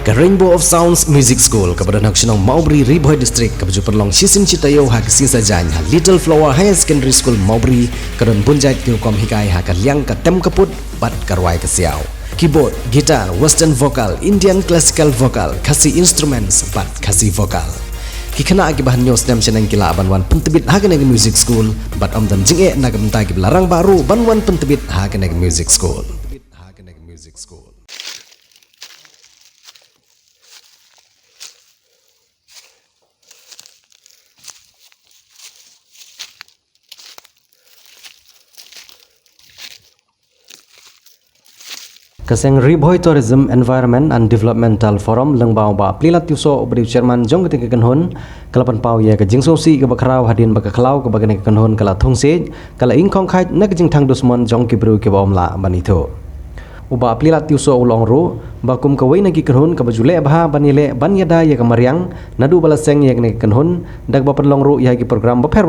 ke Rainbow of Sounds Music School kepada Naksionong Maubri Riboy District kepada perlong Sisin Citayo ha kesin sajanya Little Flower Higher Secondary School Maubri kedon punjait kirukom hikai ha kaliang ke tem keput bat karwai ke siau keyboard, gitar, western vocal, Indian classical vocal, kasih instruments bat kasih vocal kikena akibat news nam senang kila banwan pentebit ha kena music school bat om dan jinge nak mentai ki larang baru banwan pentebit ha kena music school Kaseng Riboy Tourism Environment and Developmental Forum lengbau ba plilat tiuso beri chairman jong ketika kenhon kalapan pau ya ke jingsosi ke bakrau hadin bakaklau ke bagane kenhon kala thongse kala ingkong khait nak jing thang dusmon jong kibru ke baomla banito uba plilat tiuso ulong ru bakum kawai nagi kenhon ke bajule bah banile banyada ya ke mariang nadu balaseng ya ke kenhon dak ba penlong ru ya ke program baper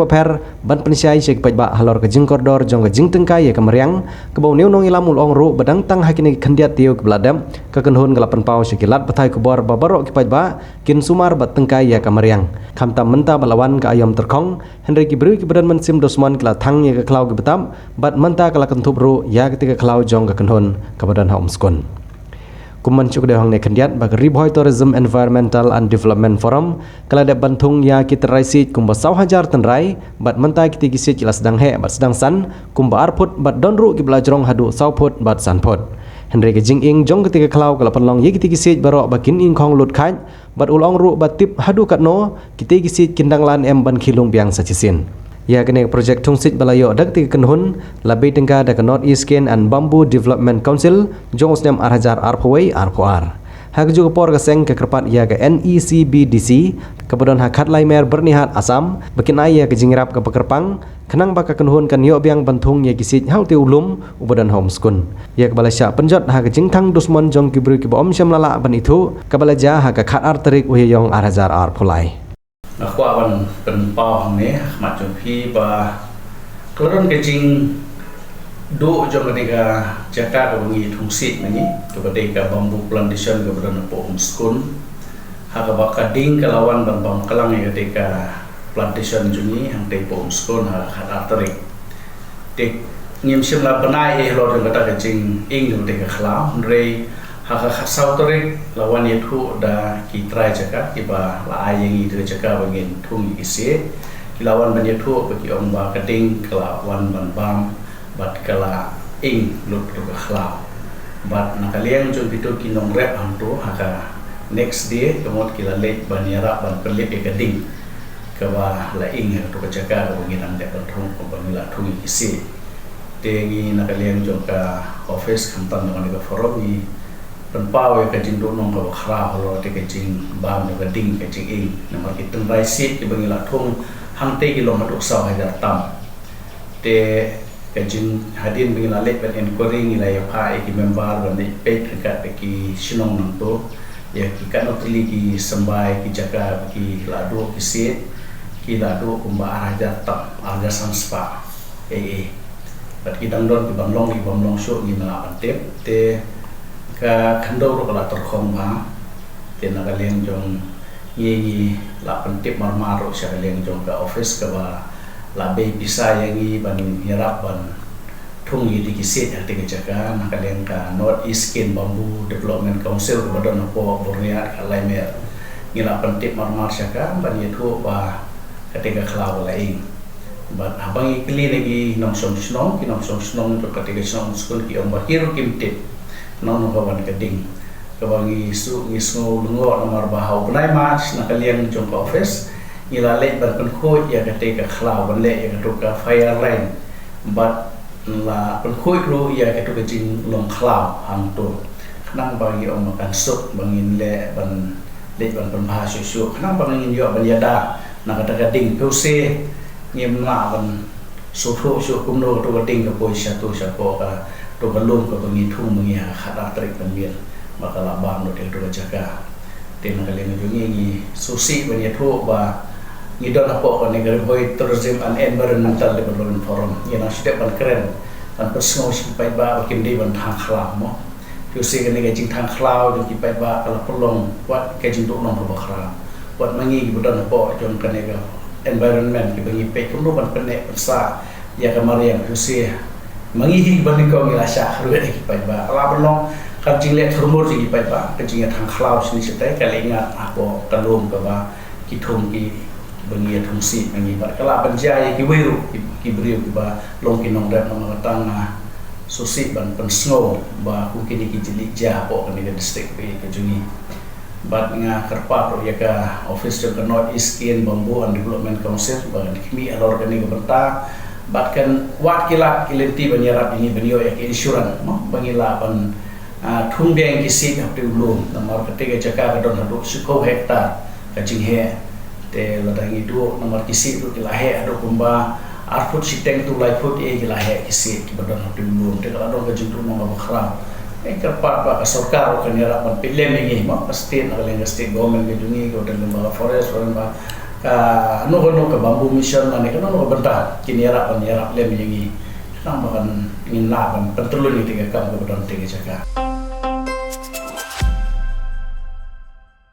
ban pensyai sek pajba halor ke jing koridor jong ke jing tengkai ya ke mariang ke bau neu nong ilam ulong ru badang tang hakini khandiat tiu ke bladam ke kenhon galapan pau sekilat batai ke bor babaro ke pajba kin sumar bat tengkai ya ke mariang khamta menta balawan ke ayam terkong henry ki bru ki badan mensim dosmon kala thang ya ke klau ke betam bat menta kala kentup ru ya ketika klau jong ke kenhon ke badan homeskon Kuman cuk dehong ne kendiat bag Riboy Tourism Environmental and Development Forum kala de bantung ya kita raisi kumba 1,000 tenrai bat mentai kiti gisi kila sedang he bat sedang san kumba arput bat donru ki belajrong hadu sauput bat sanput Henry ke jing ing jong ketika klau kala penlong ye kiti gisi barok bakin ing khong lut khaj bat ulong ru bat tip hadu katno kiti gisi kindang lan em ban khilung biang sacisin Ya kene projek tungsit balayo dak ti kenhun labi tengka dak North East Ken and Bamboo Development Council jong osnem arhajar arpoi arpoar hak juga por keseng ke kerpat ya ke NECBDC kemudian hak laimer bernihat Asam bikin ai ya ke jingrap ke pekerpang kenang baka kenhun kan yo biang bantung ya kisit hau ti ulum ubadan homeskun ya ke balasya penjot hak jingthang dusmon jong kibru ki bom syam lala ban itu ke balaja hak khat arterik uyong arhajar arpolai aku awan penpau ni macam pi ba kelon kecing do jong ketika jaka ke bungi tungsit ni kepada ke bambu plantation kepada napo homeskun hak ba kading kelawan bang kelang ketika plantation juni hang te homeskun hak arterik tek ngim simla benai lo kata kecing ing ketika kelau rei hak khasau terik lawan itu dah kita jaga kiba la ayeng itu jaga bangin tung isi lawan banyak tu bagi orang ba keding kelawan ban bam bat kala ing lut ke khlau bat nakaliang jom itu kinong rep antu haka next day kemot kila lek banyara ban pelik ke keding ke ba la ing tu jaga bangin ang dek tung bangila tung isi tengi nakaliang jom ka office kantan dengan ke forum ni penpau ya kecing donong ke khra holo te kecing bam ke ding kecing ing nomor kita raisit di bangila thung hang te kilometer sau hajar tam te kecing hadin bangila lek ben inquiry nilai pa ki member ban pe dekat ki sinong nang to ya ki kan otli ki sembai ki jaga ki ladu ki sit ki ladu kumba hajar tam hajar sanspa bat ki dangdon ki bamlong syuk ni mala antep te ka khandau ro kala terkhong ba te nagaleng jong ngi la pentip marmar ro syagaleng jong ka office ka ba la be bisa yangi ban hirap ban thung yi dikisit ate ke jaga nagaleng ka North East Ken Bamboo Development Council ka badan po borniat ka laimer ngi la pentip marmar syaka ban ye thu ba ketika khlau laing bat habang ikli lagi nong song snong to ketika song skul ki om bakir kimtip non kawan keding kawangi su ngisno lungo nomor bahau benai mas nakalian jong office ngilalek ban penkhoi ya ketika khlau ban le ya ketika fire line bat la penkhoi ru ya ketika jing long khlau hang tu nang bagi om makan sup bangin le ban penbahas su nang bangin yo ban yada nak kata keding puse ngim la ban su kumno to keding ke poi satu sako ka to balum ko bangi thung mangi khada tarik banmir maka la bam no te to jaga ten kalen jungi ni susi bani tho ba ni don apo ko ne Riboy Tourism and Environmental Development Forum ni na site ban keren ban personal si pai ba kim di ban thang khla mo tu se kan ga jing thang khlau jo ki pai ba kala polong wat ke jing do nong ba khra wat mangi ki budan po jon kan ga environment ki bangi pe kum ban pene sa ya ka mariam tu se mangi hi ban ko ngi la sha ru ki pai ba ala belong kan jing le thurmur ji ki pai ba ke jing thang khlau sini se tai ka le nga apo kalum ka ba ki thum ki bangi thum si mangi ba kala panjai ki wiru ki beriu ki ba long ki nong da nong tang susi ban pen snow ba ku kini ki jili ja po kan ni district pe ke jungi bat nga karpa pro ya ka office jo ka North East Kian Bamboo and Development Council ba kimi alor kan ni benta bat kan wat kilat kilenti banyarap ini banyo ya insurance mo bangila ban thung deng ki sit hap tu lu namar kete ke jaka ka don hadu suko hektar ka jing he te ladangi du namar ki sit tu la he ado kumba arfut siteng tu lai fut e gila he kisi ki badan hati belum te kala dong gajung tu nong bakram e kerpat ba sarkar kan ya rapan pilem ni ma state na lenga state government ge jungi ko dan lembaga forest orang ba ka no ka bambu mission na ne kan no benta kini ya rapan ya lem ni kan bahkan ingin laban pentelun ni tiga kam ke badan tiga jaga